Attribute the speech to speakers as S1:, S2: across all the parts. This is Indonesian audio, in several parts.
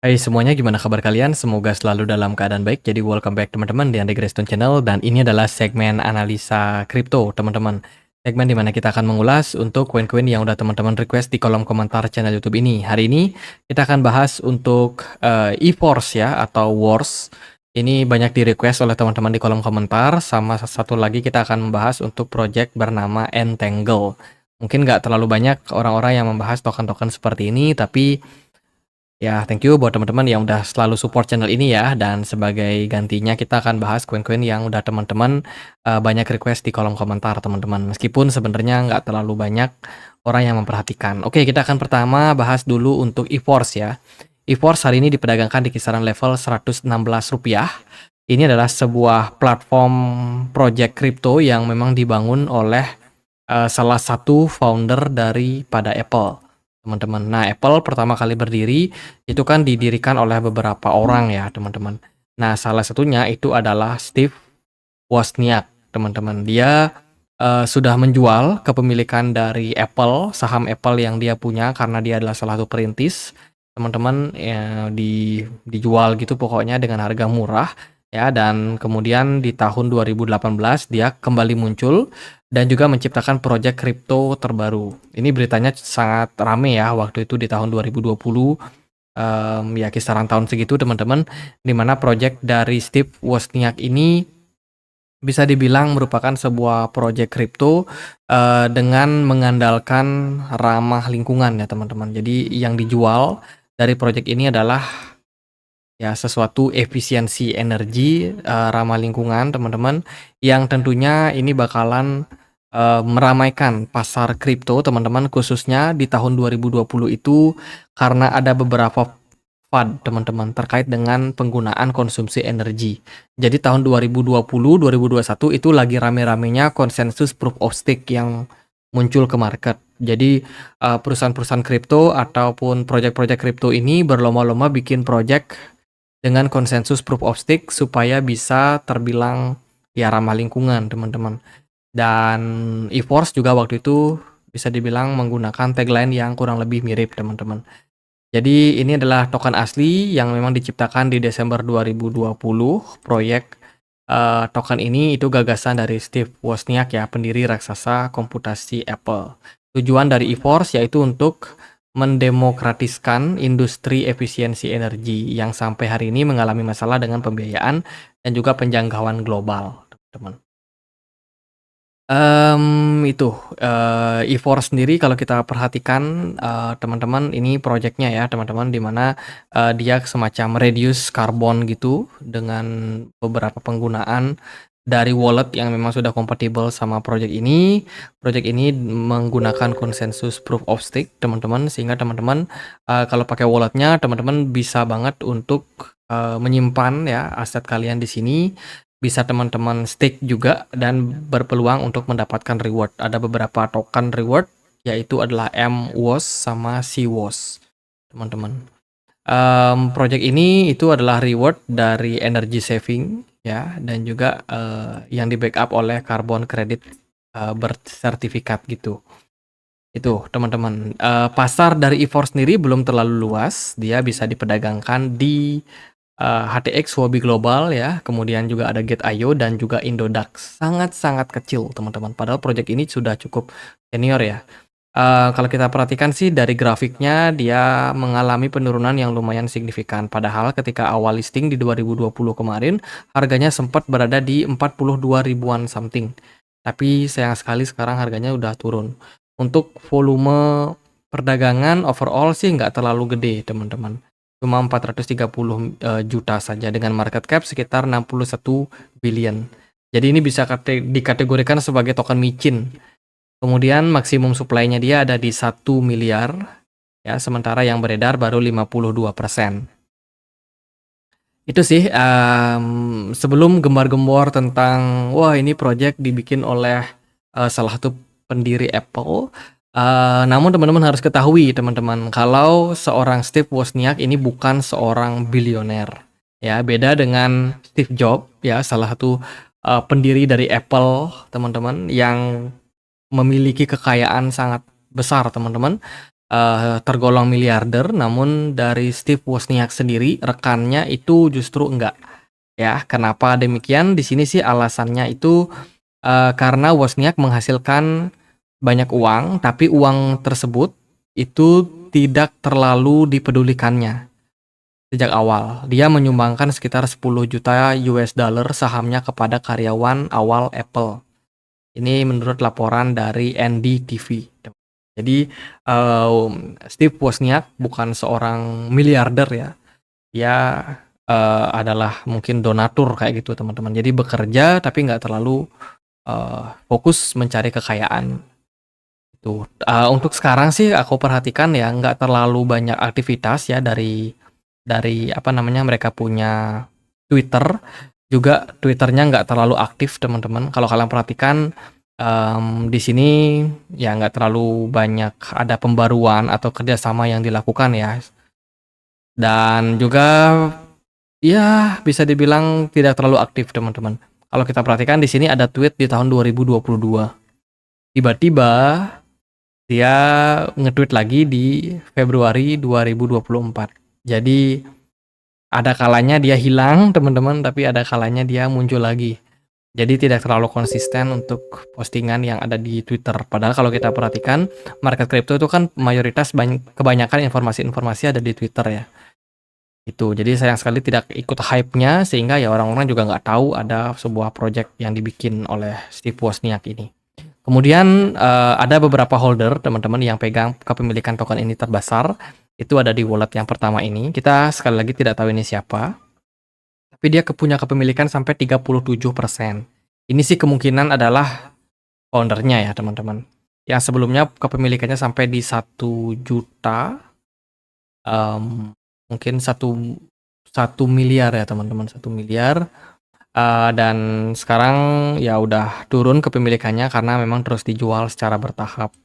S1: Hai semuanya, gimana kabar kalian? Semoga selalu dalam keadaan baik. Jadi welcome back teman-teman di Ande Greystone Channel dan ini adalah segmen analisa kripto teman-teman. Segmen dimana kita akan mengulas untuk koin-koin yang udah teman-teman request di kolom komentar channel YouTube ini. Hari ini kita akan bahas untuk EVORS ya atau WORS. Ini banyak di request oleh teman-teman di kolom komentar. Sama satu lagi kita akan membahas untuk project bernama Entangle. Mungkin nggak terlalu banyak orang-orang yang membahas token-token seperti ini, tapi ya, thank you buat teman-teman yang udah selalu support channel ini ya. Dan sebagai gantinya kita akan bahas koin-koin yang udah teman-teman banyak request di kolom komentar teman-teman. Meskipun sebenarnya nggak terlalu banyak orang yang memperhatikan. Oke, kita akan pertama bahas dulu untuk EVORS ya. EVORS hari ini diperdagangkan di kisaran level Rp116. Ini adalah sebuah platform project crypto yang memang dibangun oleh salah satu founder daripada Apple. Teman-teman. Nah, Apple pertama kali berdiri itu kan didirikan oleh beberapa orang ya, teman-teman. Nah, salah satunya itu adalah Steve Wozniak, teman-teman. Dia sudah menjual kepemilikan dari Apple, saham Apple yang dia punya karena dia adalah salah satu perintis. Teman-teman ya, dijual gitu pokoknya dengan harga murah ya, dan kemudian di tahun 2018 dia kembali muncul dan juga menciptakan proyek kripto terbaru. Ini beritanya sangat rame ya waktu itu di tahun 2020, ya kisaran tahun segitu teman-teman, di mana proyek dari Steve Wozniak ini bisa dibilang merupakan sebuah proyek kripto dengan mengandalkan ramah lingkungan ya teman-teman. Jadi yang dijual dari proyek ini adalah ya sesuatu efisiensi energi ramah lingkungan teman-teman, yang tentunya ini bakalan meramaikan pasar kripto teman-teman, khususnya di tahun 2020 itu karena ada beberapa FUD teman-teman terkait dengan penggunaan konsumsi energi. Jadi tahun 2020-2021 itu lagi rame-ramenya konsensus proof of stake yang muncul ke market. Jadi perusahaan-perusahaan kripto ataupun proyek-proyek kripto ini berlomba-lomba bikin proyek dengan konsensus proof of stake supaya bisa terbilang ya ramah lingkungan teman-teman. Dan EVORS juga waktu itu bisa dibilang menggunakan tagline yang kurang lebih mirip teman-teman. Jadi ini adalah token asli yang memang diciptakan di Desember 2020. Proyek token ini itu gagasan dari Steve Wozniak ya, pendiri raksasa komputasi Apple. Tujuan dari EVORS yaitu untuk mendemokratiskan industri efisiensi energi yang sampai hari ini mengalami masalah dengan pembiayaan dan juga penjangkauan global, teman-teman. Itu EVORS sendiri kalau kita perhatikan teman-teman, ini proyeknya ya teman-teman, di mana dia semacam reduce carbon gitu dengan beberapa penggunaan dari wallet yang memang sudah kompatibel sama project ini. Project ini menggunakan konsensus proof of stake teman-teman, sehingga teman-teman kalau pakai walletnya teman-teman bisa banget untuk menyimpan ya aset kalian di sini. Bisa teman-teman stake juga dan berpeluang untuk mendapatkan reward. Ada beberapa token reward, yaitu adalah MWOS sama CWOS teman-teman. Project ini itu adalah reward dari energy saving ya, dan juga yang di backup oleh carbon credit bersertifikat gitu. Itu teman-teman. Pasar dari EVORS sendiri belum terlalu luas. Dia bisa diperdagangkan di HTX Huobi Global ya, kemudian juga ada Gate.io dan juga Indodax. Sangat-sangat kecil teman-teman, padahal project ini sudah cukup senior ya. Kalau kita perhatikan sih dari grafiknya, dia mengalami penurunan yang lumayan signifikan. Padahal ketika awal listing di 2020 kemarin, harganya sempat berada di 42 ribuan something. Tapi sayang sekali sekarang harganya udah turun. Untuk volume perdagangan overall sih nggak terlalu gede teman-teman. Cuma 430 juta saja dengan market cap sekitar 61 billion. Jadi ini bisa dikategorikan sebagai token micin. Kemudian maksimum supply-nya dia ada di 1 miliar ya, sementara yang beredar baru 52%. Itu sih sebelum gembar-gembor tentang wah ini project dibikin oleh salah satu pendiri Apple. Namun teman-teman harus ketahui teman-teman, kalau seorang Steve Wozniak ini bukan seorang bilioner ya, beda dengan Steve Jobs ya, salah satu pendiri dari Apple teman-teman, yang memiliki kekayaan sangat besar teman-teman. tergolong miliarder, namun dari Steve Wozniak sendiri, rekannya itu justru enggak, ya. Kenapa demikian? Di sini sih alasannya itu, karena Wozniak menghasilkan banyak uang, tapi uang tersebut itu tidak terlalu dipedulikannya sejak awal. Dia menyumbangkan sekitar 10 juta US dollar sahamnya kepada karyawan awal Apple. Ini menurut laporan dari NDTV. Jadi, Steve Wozniak bukan seorang miliarder ya. Dia, adalah mungkin donatur kayak gitu teman-teman. Jadi bekerja tapi nggak terlalu, fokus mencari kekayaan. Itu, untuk sekarang sih aku perhatikan ya nggak terlalu banyak aktivitas ya dari apa namanya, mereka punya Twitter, juga Twitternya nggak terlalu aktif teman-teman. Kalau kalian perhatikan, di sini ya nggak terlalu banyak ada pembaruan atau kerjasama yang dilakukan ya. Dan juga ya bisa dibilang tidak terlalu aktif teman-teman. Kalau kita perhatikan di sini ada tweet di tahun 2022. Tiba-tiba dia nge-tweet lagi di Februari 2024. Jadi ada kalanya dia hilang teman-teman, tapi ada kalanya dia muncul lagi. Jadi tidak terlalu konsisten untuk postingan yang ada di Twitter. Padahal kalau kita perhatikan, market crypto itu kan mayoritas kebanyakan informasi-informasi ada di Twitter ya. Itu. Jadi sayang sekali tidak ikut hype-nya sehingga ya orang-orang juga nggak tahu ada sebuah project yang dibikin oleh Steve Wozniak ini. Kemudian ada beberapa holder teman-teman yang pegang kepemilikan token ini terbesar. Itu ada di wallet yang pertama ini. Kita sekali lagi tidak tahu ini siapa. Tapi dia punya kepemilikan sampai 37%. Ini sih kemungkinan adalah foundernya ya teman-teman. Yang sebelumnya kepemilikannya sampai di 1 juta, mungkin 1 miliar ya teman-teman, 1 miliar. Dan sekarang ya udah turun kepemilikannya karena memang terus dijual secara bertahap.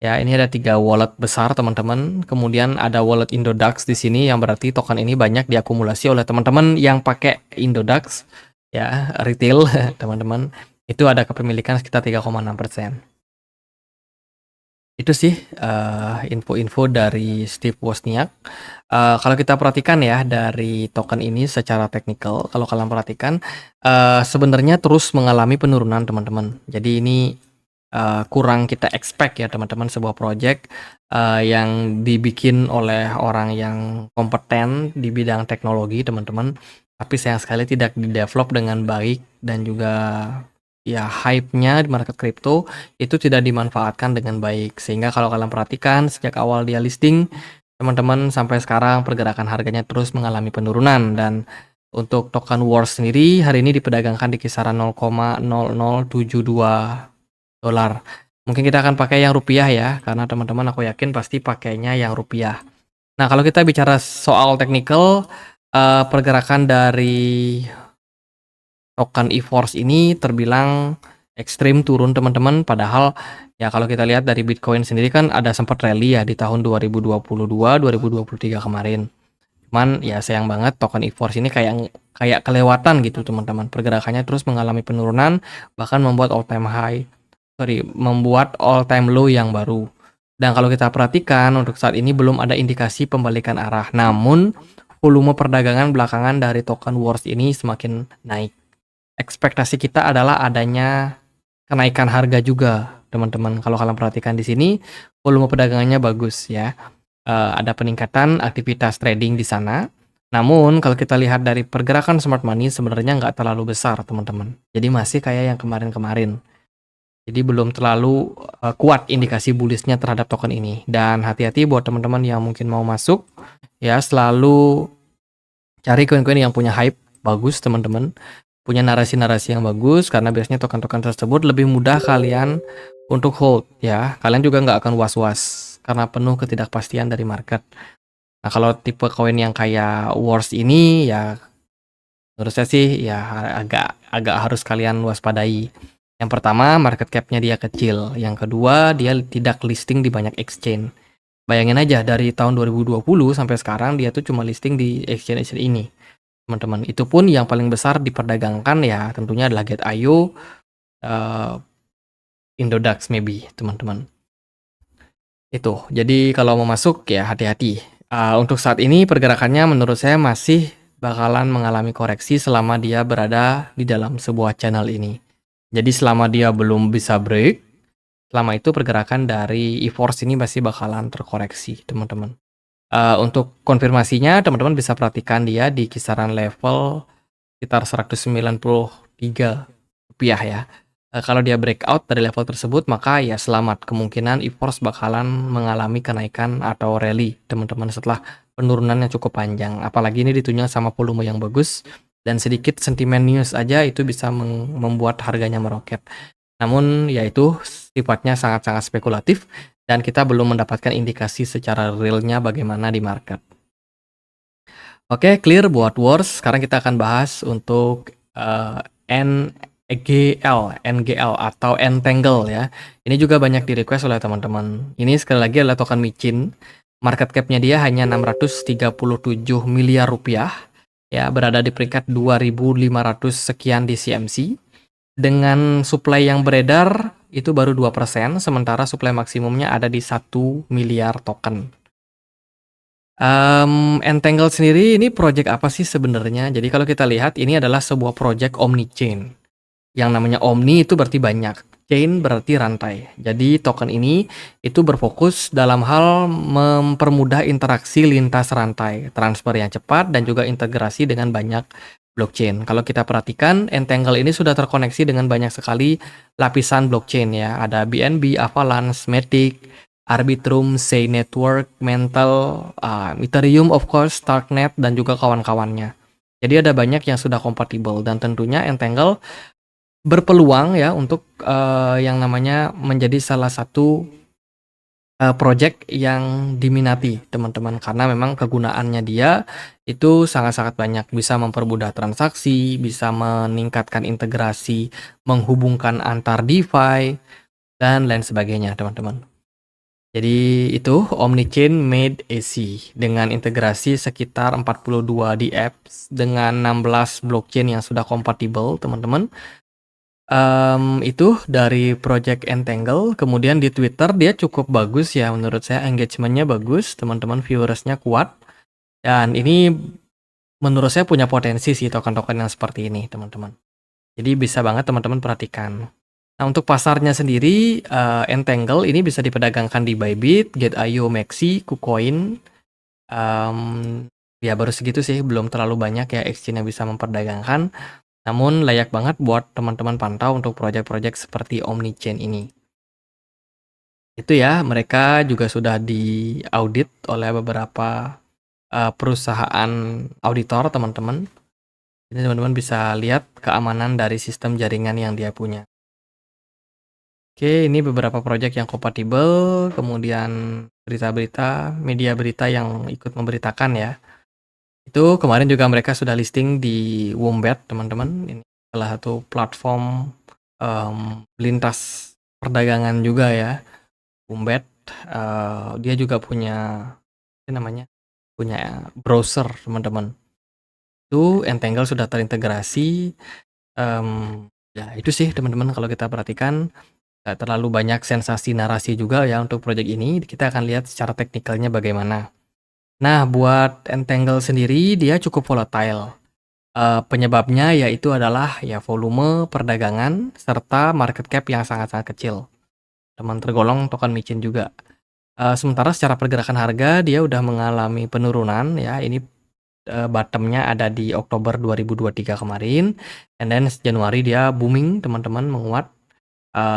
S1: Ya, ini ada 3 wallet besar teman-teman. Kemudian ada wallet Indodax di sini yang berarti token ini banyak diakumulasi oleh teman-teman yang pakai Indodax ya, retail teman-teman. Itu ada kepemilikan sekitar 3,6%. Itu sih info-info dari Steve Wozniak. Kalau kita perhatikan ya dari token ini secara teknikal, kalau kalian perhatikan sebenarnya terus mengalami penurunan teman-teman. Jadi ini kurang kita expect ya teman-teman sebuah project yang dibikin oleh orang yang kompeten di bidang teknologi teman-teman, tapi sayang sekali tidak di-develop dengan baik dan juga ya hype-nya di market crypto itu tidak dimanfaatkan dengan baik. Sehingga kalau kalian perhatikan sejak awal dia listing teman-teman sampai sekarang pergerakan harganya terus mengalami penurunan. Dan untuk token Wars sendiri hari ini diperdagangkan di kisaran 0,0072 dolar. Mungkin kita akan pakai yang rupiah ya, karena teman-teman aku yakin pasti pakainya yang rupiah. Nah, kalau kita bicara soal technical, pergerakan dari token EVORS ini terbilang ekstrim turun teman-teman. Padahal ya kalau kita lihat dari Bitcoin sendiri kan ada sempat rally ya di tahun 2022, 2023 kemarin. Cuman ya sayang banget token EVORS ini kayak kelewatan gitu teman-teman. Pergerakannya terus mengalami penurunan, bahkan membuat membuat all time low yang baru. Dan kalau kita perhatikan untuk saat ini belum ada indikasi pembalikan arah. Namun volume perdagangan belakangan dari token Wars ini semakin naik. Ekspektasi kita adalah adanya kenaikan harga juga, teman-teman. Kalau kalian perhatikan di sini volume perdagangannya bagus ya. Ada peningkatan aktivitas trading di sana. Namun kalau kita lihat dari pergerakan smart money sebenarnya nggak terlalu besar, teman-teman. Jadi masih kayak yang kemarin-kemarin. Jadi belum terlalu kuat indikasi bullishnya terhadap token ini. Dan hati-hati buat teman-teman yang mungkin mau masuk, ya selalu cari koin-koin yang punya hype bagus teman-teman. Punya narasi-narasi yang bagus, karena biasanya token-token tersebut lebih mudah kalian untuk hold ya. Kalian juga nggak akan was-was karena penuh ketidakpastian dari market. Nah kalau tipe koin yang kayak Wars ini ya menurut saya sih ya agak harus kalian waspadai. Yang pertama, market cap-nya dia kecil. Yang kedua, dia tidak listing di banyak exchange. Bayangin aja, dari tahun 2020 sampai sekarang, dia tuh cuma listing di exchange ini. Teman-teman, itu pun yang paling besar diperdagangkan ya tentunya adalah Get.io, Indodax maybe, teman-teman. Itu. Jadi kalau mau masuk ya hati-hati. Untuk saat ini pergerakannya menurut saya masih bakalan mengalami koreksi selama dia berada di dalam sebuah channel ini. Jadi selama dia belum bisa break, selama itu pergerakan dari EFORCE ini masih bakalan terkoreksi, teman-teman. Untuk konfirmasinya teman-teman bisa perhatikan dia di kisaran level sekitar Rp193 ya. Kalau dia breakout dari level tersebut, maka ya selamat, kemungkinan EFORCE bakalan mengalami kenaikan atau rally, teman-teman, setelah penurunan yang cukup panjang. Apalagi ini ditunjang sama volume yang bagus, dan sedikit sentimen news aja itu bisa membuat harganya meroket. Namun, ya itu sifatnya sangat-sangat spekulatif, dan kita belum mendapatkan indikasi secara realnya bagaimana di market. Oke, clear buat words. Sekarang kita akan bahas untuk NGL atau Entangle ya. Ini juga banyak di request oleh teman-teman. Ini sekali lagi adalah token micin. Market cap-nya dia hanya 637 miliar rupiah. Ya, berada di peringkat 2.500 sekian di CMC. Dengan supply yang beredar itu baru 2%, sementara supply maksimumnya ada di 1 miliar token. Entangle sendiri ini project apa sih sebenarnya? Jadi kalau kita lihat ini adalah sebuah project omni-chain. Yang namanya omni itu berarti banyak, chain berarti rantai. Jadi token ini itu berfokus dalam hal mempermudah interaksi lintas rantai, transfer yang cepat dan juga integrasi dengan banyak blockchain. Kalau kita perhatikan, Entangle ini sudah terkoneksi dengan banyak sekali lapisan blockchain ya. Ada BNB, Avalanche, Matic, Arbitrum, Sei Network, Mental, Ethereum of course, Starknet, dan juga kawan-kawannya. Jadi ada banyak yang sudah kompatibel dan tentunya Entangle berpeluang ya untuk yang namanya menjadi salah satu project yang diminati teman-teman, karena memang kegunaannya dia itu sangat-sangat banyak, bisa mempermudah transaksi, bisa meningkatkan integrasi, menghubungkan antar DeFi, dan lain sebagainya teman-teman. Jadi itu Omnichain Made AC dengan integrasi sekitar 42 DApps dengan 16 blockchain yang sudah kompatibel teman-teman. Itu dari project Entangle. Kemudian di Twitter dia cukup bagus ya, menurut saya engagementnya bagus, teman-teman, viewersnya kuat. Dan ini menurut saya punya potensi sih token-token yang seperti ini teman-teman. Jadi bisa banget teman-teman perhatikan. Nah, untuk pasarnya sendiri, Entangle ini bisa diperdagangkan di Bybit, Gate.io, Maxi, KuCoin. Ya baru segitu sih, belum terlalu banyak ya exchange yang bisa memperdagangkan. Namun layak banget buat teman-teman pantau untuk proyek-proyek seperti Omnichain ini. Itu ya, mereka juga sudah diaudit oleh beberapa perusahaan auditor teman-teman. Ini teman-teman bisa lihat keamanan dari sistem jaringan yang dia punya. Oke, ini beberapa proyek yang kompatibel, kemudian berita-berita, media berita yang ikut memberitakan ya. Itu kemarin juga mereka sudah listing di Wombat, teman-teman. Ini salah satu platform lintas perdagangan juga ya. Wombat, dia juga punya apa namanya? Punya browser, teman-teman. Itu Entangle sudah terintegrasi. Ya itu sih teman-teman, kalau kita perhatikan nggak terlalu banyak sensasi narasi juga ya untuk project ini. Kita akan lihat secara teknikalnya bagaimana. Nah, buat Entangle sendiri dia cukup volatile. Penyebabnya yaitu adalah ya volume perdagangan serta market cap yang sangat-sangat kecil. Teman, tergolong token micin juga. Sementara secara pergerakan harga dia udah mengalami penurunan ya. Ini bottomnya ada di Oktober 2023 kemarin, and then Januari dia booming teman-teman, menguat.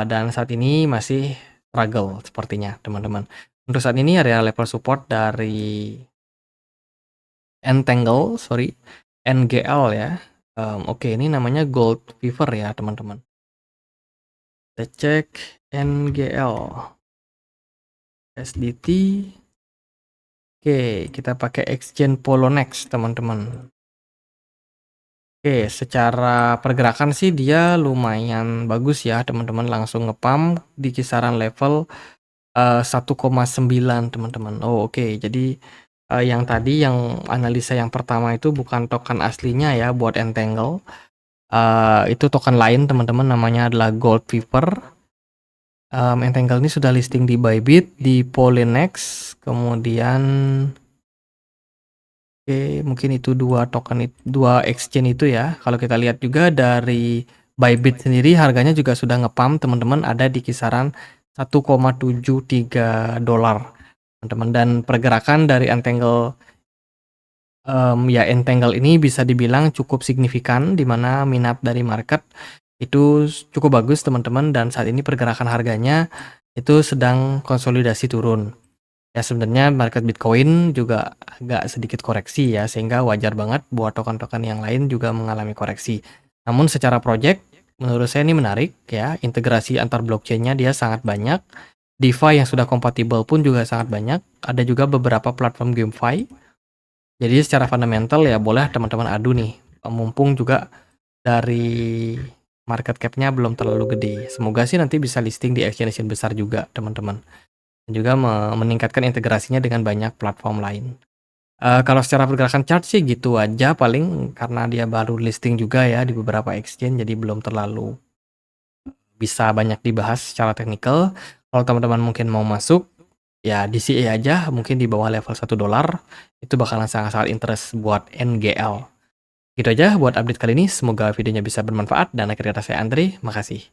S1: Dan saat ini masih struggle sepertinya teman-teman. Untuk saat ini area level support dari Entangle, NGL ya. Oke, ini namanya Gold Fever ya teman-teman. Kita cek NGL SDT. Oke, kita pakai exchange Poloniex teman-teman. Oke, secara pergerakan sih dia lumayan bagus ya teman-teman, langsung ngepump di kisaran level 1,9 teman-teman. Oh oke, jadi yang tadi yang analisa yang pertama itu bukan token aslinya ya buat Entangle. Itu token lain teman-teman, namanya adalah Gold Fever. Entangle ini sudah listing di Bybit, di Polynex, kemudian oke, mungkin itu 2 exchange itu ya. Kalau kita lihat juga dari Bybit sendiri harganya juga sudah nge-pump teman-teman, ada di kisaran $1,73 teman-teman, dan pergerakan dari Entangle Entangle ini bisa dibilang cukup signifikan, di mana minat dari market itu cukup bagus teman-teman, dan saat ini pergerakan harganya itu sedang konsolidasi turun. Ya sebenarnya market Bitcoin juga agak sedikit koreksi ya, sehingga wajar banget buat token-token yang lain juga mengalami koreksi. Namun secara project menurut saya ini menarik ya, integrasi antar blockchain-nya dia sangat banyak. DeFi yang sudah kompatibel pun juga sangat banyak. Ada juga beberapa platform GameFi. Jadi secara fundamental ya boleh teman-teman adu nih. Mumpung juga dari market cap-nya belum terlalu gede. Semoga sih nanti bisa listing di exchange besar juga teman-teman. Dan juga meningkatkan integrasinya dengan banyak platform lain. Kalau secara pergerakan chart sih gitu aja paling, karena dia baru listing juga ya di beberapa exchange, jadi belum terlalu bisa banyak dibahas secara teknikal. Kalau teman-teman mungkin mau masuk, ya DCA aja mungkin di bawah level $1, itu bakalan sangat-sangat interest buat NGL. Gitu aja buat update kali ini, semoga videonya bisa bermanfaat, dan akhir kata saya Andre, makasih.